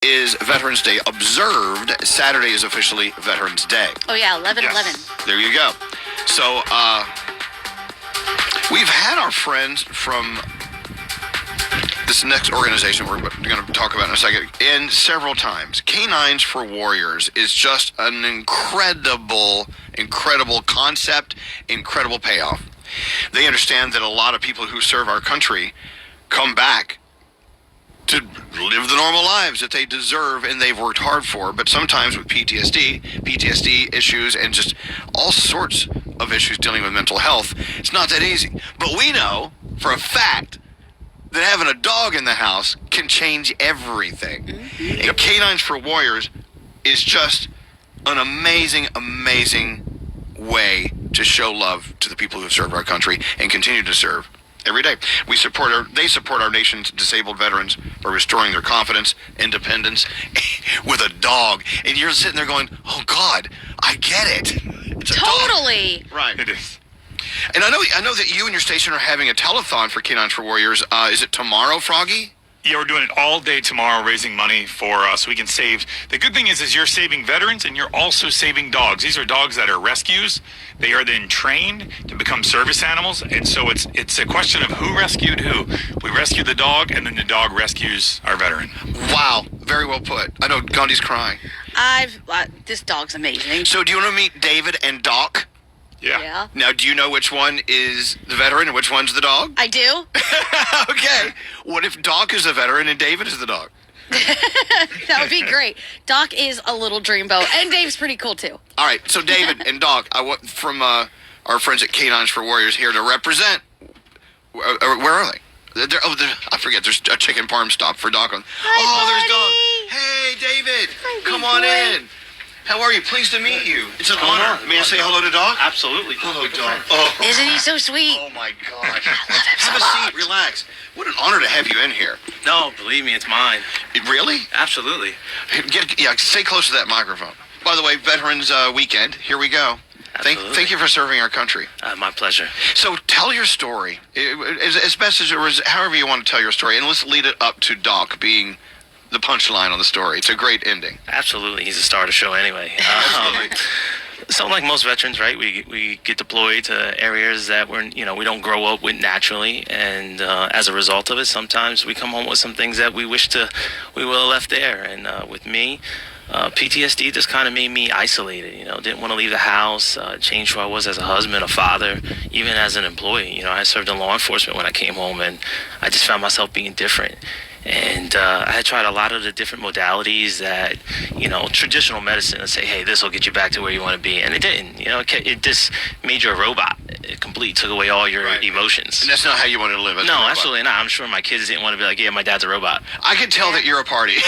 is Veterans Day observed. Saturday is officially Veterans Day. Oh, yeah, 11/11. There you go. So, we've had our friends from this next organization we're going to talk about in a second, and several times. Canines for Warriors is just an incredible concept, incredible payoff. They understand that a lot of people who serve our country come back to live the normal lives that they deserve and they've worked hard for, but sometimes with PTSD issues, and just all sorts of issues dealing with mental health, it's not that easy. But we know for a fact that having a dog in the house can change everything. Mm-hmm. And Canines for Warriors is just an amazing way to show love to the people who have served our country and continue to serve every day. They support our nation's disabled veterans by restoring their confidence, independence with a dog. And you're sitting there going, oh God, I get it. It's a totally dog. Right. It is. And I know that you and your station are having a telethon for Canines for Warriors. Is it tomorrow, Froggy? Yeah, we're doing it all day tomorrow, raising money for so we can save. The good thing is you're saving veterans and you're also saving dogs. These are dogs that are rescues. They are then trained to become service animals, and so it's a question of who rescued who. We rescue the dog, and then the dog rescues our veteran. Wow, very well put. I know Gandhi's crying. This dog's amazing. So do you want to meet David and Doc? Yeah. Now, do you know which one is the veteran and which one's the dog? I do. Okay. What if Doc is the veteran and David is the dog? That would be great. Doc is a little dreamboat, and Dave's pretty cool, too. All right. So, David and Doc, I want from our friends at Canines for Warriors here to represent. Where are they? I forget. There's a chicken parm stop for Doc. Hi, there's Doc. Hey, David. Hi, Come on boy. in. How are you? Pleased to meet you. It's an honor. May I say hello to Doc? Absolutely. Hello, Doc. Oh. Isn't he so sweet? Oh, my God. I love him so Have a seat. Relax. What an honor to have you in here. No, believe me, it's mine. Really? Absolutely. Stay close to that microphone. By the way, Veterans Weekend. Here we go. Thank you for serving our country. My pleasure. So tell your story as best as however you want to tell your story, and let's lead it up to Doc being the punchline on the story. It's a great ending. Absolutely. He's the star of the show anyway. So like most veterans, right, we get deployed to areas that we don't grow up with naturally, and as a result of it, sometimes we come home with some things that we wish we would have left there. And with me, PTSD just kind of made me isolated. Didn't want to leave the house, changed who I was as a husband, a father, even as an employee. I served in law enforcement when I came home, and I just found myself being different. And I had tried a lot of the different modalities that, traditional medicine would say, hey, this will get you back to where you want to be. And it didn't. It just made you a robot. It completely took away all your emotions. And that's not how you wanted to live. No, absolutely not. I'm sure my kids didn't want to be like, yeah, my dad's a robot. I can tell that you're a party. Yeah.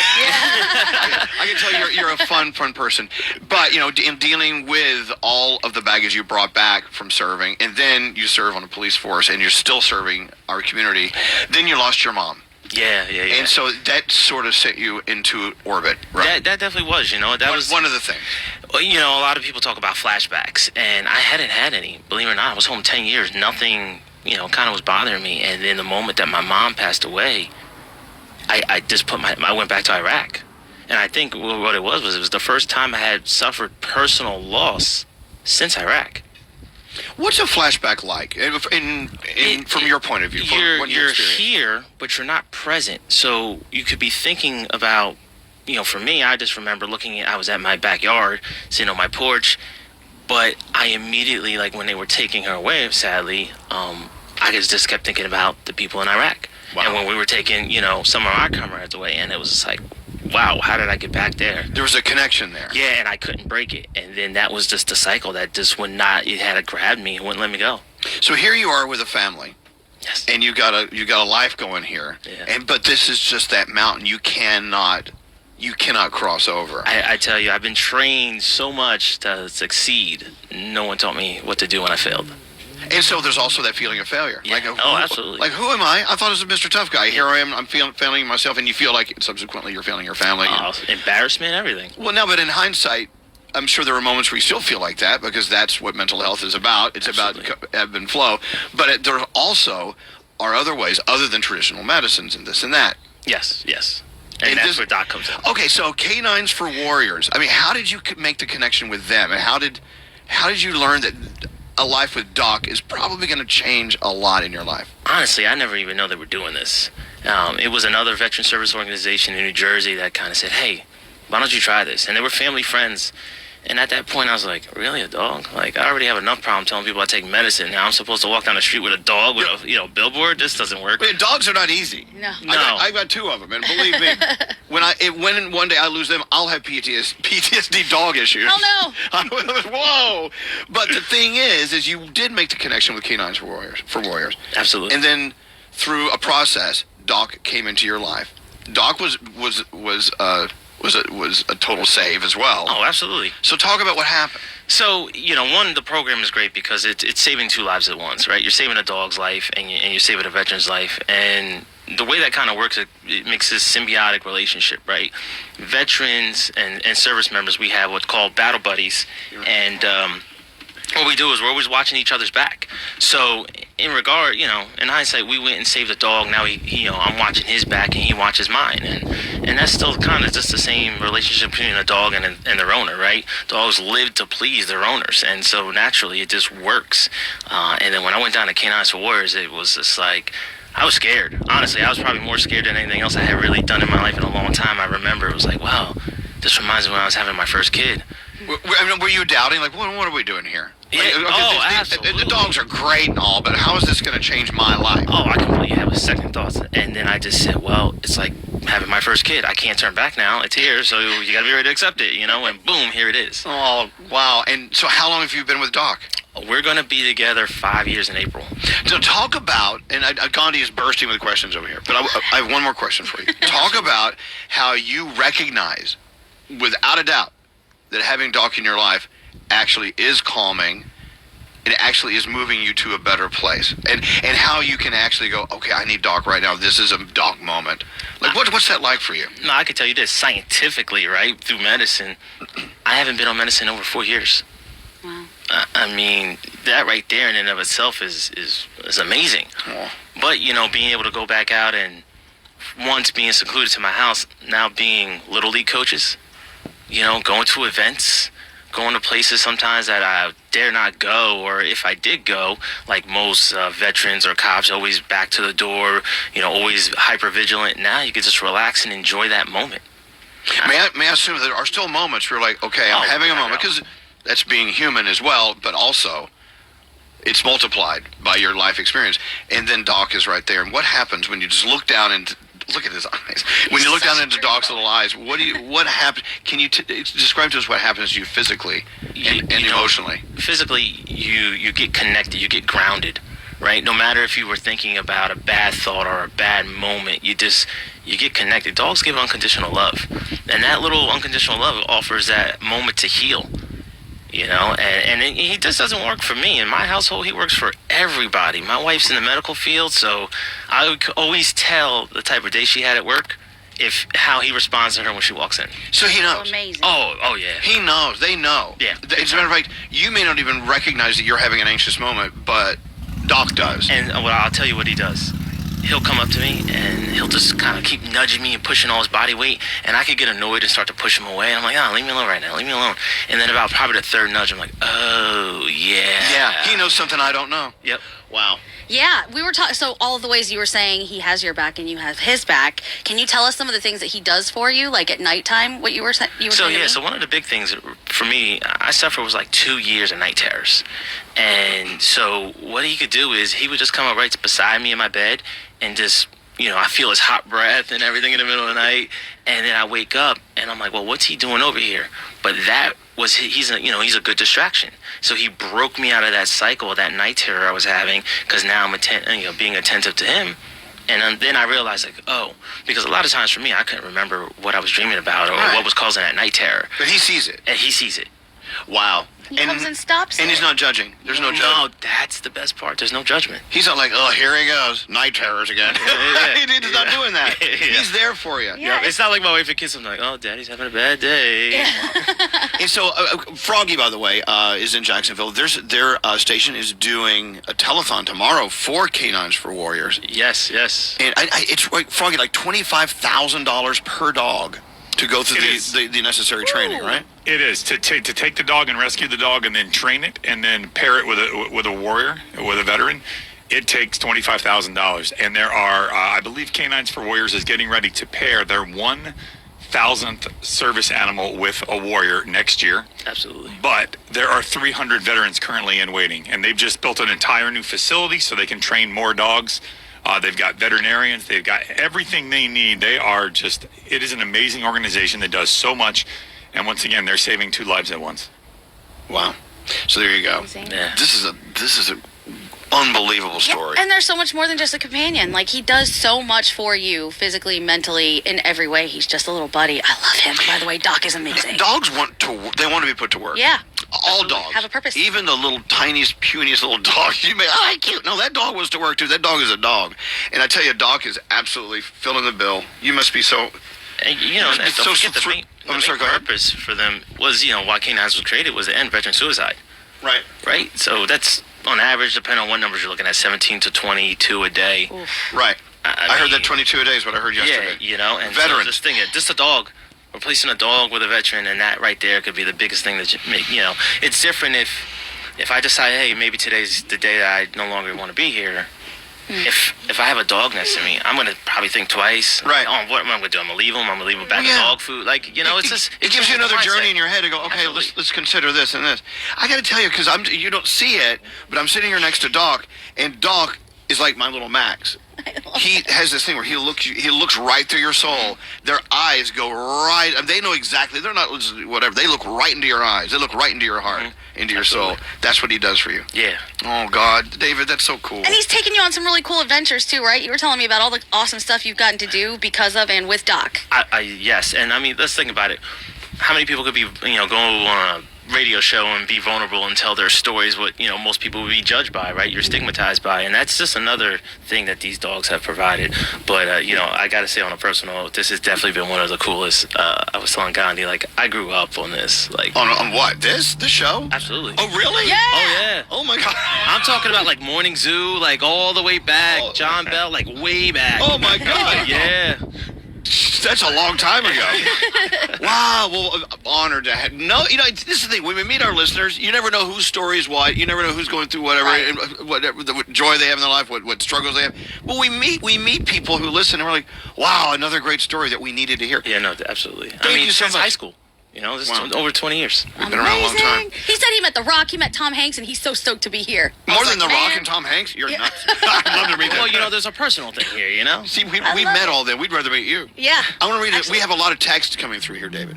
I can tell you're a fun person. But, in dealing with all of the baggage you brought back from serving, and then you serve on a police force, and you're still serving our community, then you lost your mom. Yeah. And so that sort of set you into orbit, right? That definitely was, that was one of the things. A lot of people talk about flashbacks, and I hadn't had any. Believe it or not, I was home 10 years. Nothing, kind of was bothering me. And then the moment that my mom passed away, I just I went back to Iraq. And I think what it was the first time I had suffered personal loss since Iraq. What's a flashback like, from your point of view? You're here, but you're not present. So you could be thinking about, for me, I just remember I was at my backyard, sitting on my porch, but I immediately, like when they were taking her away, sadly, I just kept thinking about the people in Iraq. Wow. And when we were taking, some of our comrades away, and it was just like, wow, how did I get back there? There was a connection there. Yeah, and I couldn't break it. And then that was just a cycle that just it had to grab me and wouldn't let me go. So here you are with a family. Yes. And you got a life going here. Yeah. But this is just that mountain you cannot cross over. I tell you, I've been trained so much to succeed. No one taught me what to do when I failed. And so there's also that feeling of failure. Yeah. Absolutely. Like, who am I? I thought I was a Mr. Tough Guy. Here I am. I'm failing myself, and you feel like subsequently you're failing your family. Embarrassment, everything. Well, no, but in hindsight, I'm sure there are moments where you still feel like that, because that's what mental health is about. It's Absolutely. about ebb and flow. But there also are other ways other than traditional medicines and this and that. Yes. And that's where Doc comes in. Okay, so Canines for Warriors. I mean, how did you make the connection with them, and how did you learn that a life with Doc is probably going to change a lot in your life? Honestly, I never even know they were doing this. It was another veteran service organization in New Jersey that kind of said, hey, why don't you try this? And they were family friends. And at that point, I was like, really, a dog? Like, I already have enough problem telling people I take medicine. Now I'm supposed to walk down the street with a dog with a billboard? This doesn't work. Wait, dogs are not easy. No. I've got 2 of them, and believe me, when one day I lose them, I'll have PTSD dog issues. Oh, no. Whoa. But the thing is you did make the connection with Canines for Warriors. Absolutely. And then through a process, Doc came into your life. Doc was a total save as well. Oh, absolutely. So talk about what happened. So, one, the program is great because it's saving 2 lives at once, right? You're saving a dog's life and you're saving a veteran's life. And the way that kind of works, it makes this symbiotic relationship, right? Veterans and service members, we have what's called battle buddies. And what we do is we're always watching each other's back. So in hindsight, we went and saved a dog. Now I'm watching his back and he watches mine, and that's still kind of just the same relationship between a dog and their owner, right? Dogs live to please their owners, and so naturally it just works. And then when I went down to Canines for Warriors, it was just like, I was scared. Honestly, I was probably more scared than anything else I had really done in my life in a long time. I remember it was like, wow, this reminds me when I was having my first kid. Were you doubting, like, what are we doing here? Yeah, absolutely. The dogs are great and all, but how is this going to change my life? Oh, I completely have a second thoughts. And then I just said, well, it's like having my first kid. I can't turn back now. It's here, so you got to be ready to accept it, and boom, here it is. Oh, wow. And so how long have you been with Doc? We're going to be together 5 years in April. So talk about, and Gandhi is bursting with questions over here, but I have one more question for you. Talk about how you recognize, without a doubt, that having Doc in your life actually is calming. It actually is moving you to a better place, and how you can actually go, okay, I need Doc right now. This is a Doc moment. Like, what's that like for you? No, I can tell you this scientifically, right? Through medicine, I haven't been on medicine in over 4 years. Wow. I mean, that right there in and of itself is amazing. Oh. But being able to go back out and once being secluded to my house, now being little league coaches, going to events. Going to places sometimes that I dare not go, or if I did go, like most veterans or cops, always back to the door, always hyper vigilant. Now you can just relax and enjoy that moment. May I assume there are still moments where you're like, okay, I'm having a moment, because that's being human as well, but also it's multiplied by your life experience. And then Doc is right there. And what happens when you just look down and look at his eyes? When you look down into Doc's little eyes, what happens? Can you describe to us what happens to you physically and emotionally? Physically, you get connected, you get grounded, right? No matter if you were thinking about a bad thought or a bad moment, you get connected. Dogs give unconditional love, and that little unconditional love offers that moment to heal. And he just doesn't work for me. In my household, he works for everybody. My wife's in the medical field, so I would always tell the type of day she had at work how he responds to her when she walks in. So he knows. Amazing. Oh yeah. He knows. They know. Yeah. As a matter of fact, you may not even recognize that you're having an anxious moment, but Doc does. And I'll tell you what he does. He'll come up to me and he'll just kind of keep nudging me and pushing all his body weight, and I could get annoyed and start to push him away, and I'm like, leave me alone right now, leave me alone. And then about probably the third nudge, I'm like, oh yeah. Yeah, he knows something I don't know. Yep. Wow. Yeah, we were talking. So all of the ways you were saying he has your back and you have his back. Can you tell us some of the things that he does for you, like at nighttime? What you were saying? So one of the big things for me, I suffered was like 2 years of night terrors, and so what he could do is he would just come up right beside me in my bed and just. I feel his hot breath and everything in the middle of the night, and then I wake up and I'm like, well, what's he doing over here? But that was he's a good distraction. So he broke me out of that cycle, that night terror I was having, because now I'm being attentive to him. And then I realized, because a lot of times for me, I couldn't remember what I was dreaming about or what was causing that night terror. But he sees it. And he sees it. Wow. He comes and stops And it. he's not judging. There's no No, judging. that's the best part. There's no judgment. He's not like, oh, here he goes. Night terrors again. He's not doing that. Yeah. He's there for you. Yeah. It's not like my wife and kids. I'm like, oh, Daddy's having a bad day. And so, Froggy, by the way, is in Jacksonville. Their station is doing a telethon tomorrow for Canines for Warriors. Yes, yes. And it's like, Froggy, like $25,000 per dog to go through the necessary training, right? It is to take the dog and rescue the dog and then train it and then pair it with a warrior, with a veteran. It takes $25,000, and there are I believe Canines for Warriors is getting ready to pair their 1,000th service animal with a warrior next year. Absolutely. But there are 300 veterans currently in waiting, and they've just built an entire new facility so they can train more dogs. They've got veterinarians. They've got everything they need. They are just, it is an amazing organization that does so much. And once again, they're saving 2 lives at once. Wow. So there you go. Amazing. Yeah. This is a unbelievable story. And there's so much more than just a companion. Like, he does so much for you physically, mentally, in every way. He's just a little buddy. I love him. By the way, Doc is amazing. Dogs want to be put to work. Yeah. All dogs Have a purpose. Even the little tiniest, puniest little dogs. You may, oh, cute. No, that dog was to work too. That dog is a dog. And I tell you, Doc is absolutely filling the bill. You must be so. And, you know, and It's don't so forget the main, I'm sorry, go ahead. purpose for them was, why Canines was created was to end veteran suicide, Right. right? So that's, on average, depending on what numbers you're looking at, 17 to 22 a day. Right. I heard mean, that 22 a day is what I heard yesterday. Yeah, and Veterans. so this thing, just a dog, replacing a dog with a veteran, and that right there could be the biggest thing that you make. It's different if I decide, hey, maybe today's the day that I no longer want to be here. If I have a dog next to me, I'm gonna probably think twice. Right. Oh, what am I gonna do? I'm gonna leave him. I'm gonna leave him back Yeah. in dog food. Like, it's just It gives you another journey in your head to go, okay, Absolutely. let's consider this and this. I got to tell you, because you don't see it, but I'm sitting here next to Doc, and Doc is like my little Max. He has this thing where he looks right through your soul. Their eyes go right. They know exactly. They're not whatever. They look right into your eyes. They look right into your heart, into your soul. That's what he does for you. Yeah. Oh God, David, that's so cool. And he's taking you on some really cool adventures too, right? You were telling me about all the awesome stuff you've gotten to do because of and with Doc. Yes, and I mean, let's think about it. How many people could be, go on a radio show and be vulnerable and tell their stories, what most people would be judged by, right? You're stigmatized by, and that's just another thing that these dogs have provided. But I gotta say, on a personal note, this has definitely been one of the coolest. I was telling Gandhi, like, I grew up on this, like, on what? This show? absolutely. Oh really? Yeah. Oh yeah. Oh my God. I'm talking about like Morning Zoo, like all the way back, John Bell, like way back. Oh my God. Yeah. That's a long time ago. Wow. Well, I'm honored to have. No, this is the thing. When we meet our listeners, you never know whose story is what. You never know who's going through whatever, and whatever the joy they have in their life, what struggles they have. Well, we meet people who listen, and we're like, wow, another great story that we needed to hear. Yeah, no, absolutely. Thank you so since much. high school. This Wow. is over 20 years. We've been around a long time. He said he met The Rock, he met Tom Hanks, and he's so stoked to be here. I More was than like, The Rock man. and Tom Hanks? You're nuts. I'd love to meet them. Well, there's a personal thing here, See, we I love met it. all them. We'd rather meet you. Yeah. I want to read it. Actually- We have a lot of text coming through here, David.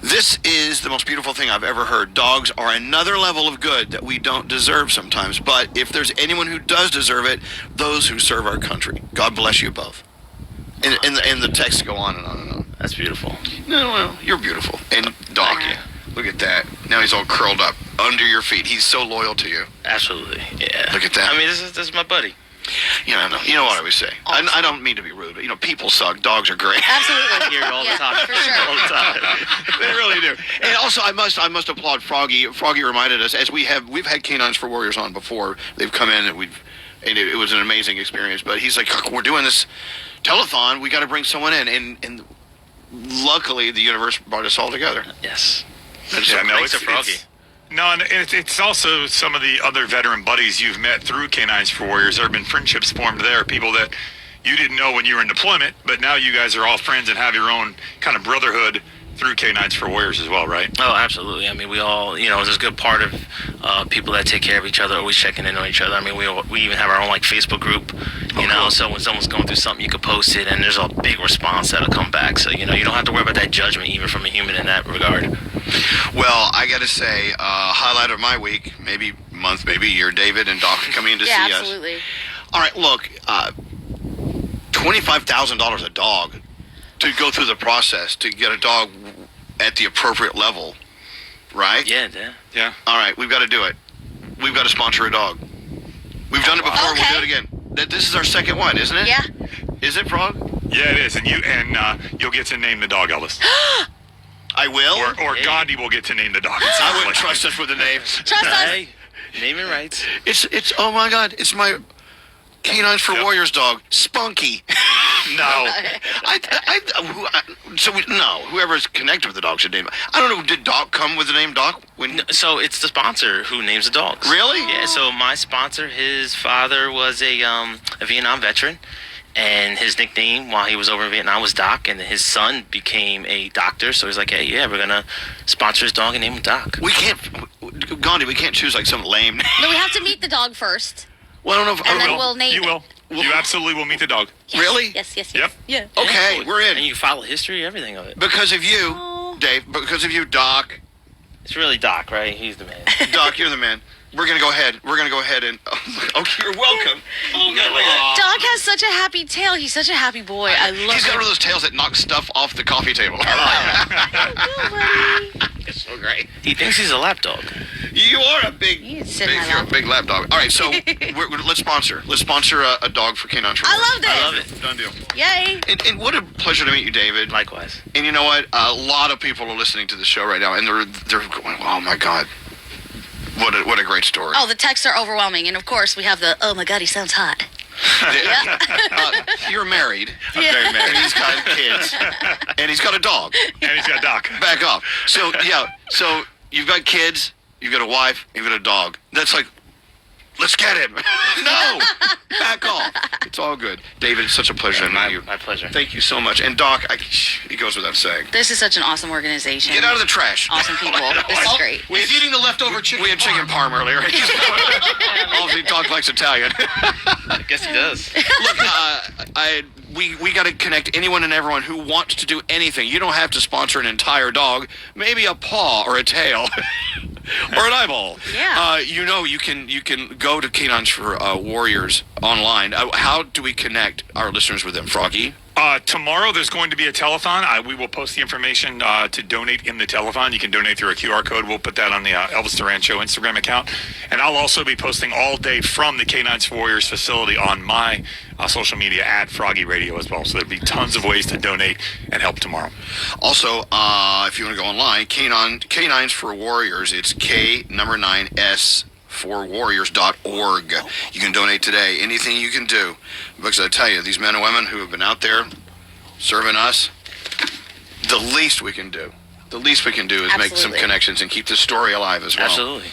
This is the most beautiful thing I've ever heard. Dogs are another level of good that we don't deserve sometimes. But if there's anyone who does deserve it, those who serve our country. God bless you both. And the texts go on and on and on. That's beautiful. No, well, you're beautiful. And Doc, Thank you. look at that. Now he's all curled up under your feet. He's so loyal to you. Absolutely. Yeah. Look at that. I mean, this is my buddy. You know what I always say. I don't mean to be rude, but people suck. Dogs are great. Absolutely. I hear it all the time. For sure. All the time. They really do. And also, I must applaud Froggy. Froggy reminded us, as we've had Canines for Warriors on before. They've come in and it was an amazing experience. But he's like, we're doing this telethon. We got to bring someone in, and luckily the universe brought us all together. Yes. That's Yeah, so no, great. it's to Froggy. No, and it's also some of the other veteran buddies you've met through Canines for Warriors. There have been friendships formed there, people that you didn't know when you were in deployment, but now you guys are all friends and have your own kind of brotherhood through Canines for Warriors as well, right? Oh, absolutely. I mean, we all, there's a good part of people that take care of each other, always checking in on each other. I mean, we even have our own, like, Facebook group, cool. so when someone's going through something, you can post it, and there's a big response that'll come back. So, you don't have to worry about that judgment, even from a human in that regard. Well, I got to say, highlight of my week, maybe month, maybe year, David and Doc coming in to Yeah, see us. absolutely. All right, look, $25,000 a dog to go through the process to get a dog at the appropriate level. right? Yeah. All right, we've got to do it. We've got to sponsor a dog. We've done it before. Okay. We'll do it again. This is our second one, isn't it? Yeah. Is it, Frog? Yeah, it is, and you'll get to name the dog, Elvis, I will. or Gandhi will get to name the dog. I wouldn't trust us with the name. Trust us. Hey, name it right. It's oh my God! It's my Canines for Warriors dog, Spunky. No. Whoever's connected with the dog should name it. I don't know. Did Doc come with the name Doc? So it's the sponsor who names the dogs. Really? Yeah. So my sponsor, his father was a Vietnam veteran, and his nickname while he was over in Vietnam was Doc, and his son became a doctor. So he's like, hey, yeah, we're gonna sponsor his dog and name him Doc. We can't, Gandhi. We can't choose like some lame name. No, we have to meet the dog first. Well, I don't know if And then will. we'll name You it. will. You absolutely will meet the dog. Yes. Really? Yes. Yep. Yeah. Okay, Yeah. we're in. And you follow history, everything of it. Because of you, Oh. Dave. Because of you, Doc. It's really Doc, right? He's the man. Doc, you're the man. We're gonna go ahead. And okay, you're welcome. Oh God, look at that. Dog has such a happy tail. He's such a happy boy. I love He's got him. one of those tails that knocks stuff off the coffee table. It's so great. He thinks he's a lap dog. You are a big, You sit in my you're a lap. big lap dog. All right, so let's sponsor. Let's sponsor a dog for Canines for I Warriors. love this. I love it. Done deal. Yay. And what a pleasure to meet you, David. Likewise. And you know what? A lot of people are listening to the show right now, and they're going, "Oh my God, what a great story!" Oh, the texts are overwhelming. And of course, we have the, oh my God, he sounds hot. You're married, I'm very and married. he's got kids, and he's got a dog. And he's got Doc. Back off. So so you've got kids, you've got a wife, you've got a dog. That's like, let's get him. No, back off. It's all good. David, it's such a pleasure to meet you. My pleasure. Thank you so much. And Doc, it goes without saying. This is such an awesome organization. Get out of the trash. Awesome people. This is great. He's eating the leftover chicken. We had chicken parm earlier. Obviously, Doc likes Italian. I guess he does. Look, we got to connect anyone and everyone who wants to do anything. You don't have to sponsor an entire dog. Maybe a paw or a tail. Or an eyeball. Yeah. You can go to Canines for Warriors online. How do we connect our listeners with them, Froggy? Tomorrow there's going to be a telethon. We will post the information to donate in the telethon. You can donate through a QR code. We'll put that on the Elvis Duran Show Instagram account. And I'll also be posting all day from the Canines for Warriors facility on my social media at Froggy Radio as well. So there'll be tons of ways to donate and help tomorrow. Also, if you want to go online, Canines for Warriors, it's K9S for warriors.org. You can donate today. Anything you can do. Because I tell you, these men and women who have been out there serving us, the least we can do is make some Absolutely. connections and keep the story alive as well. Absolutely.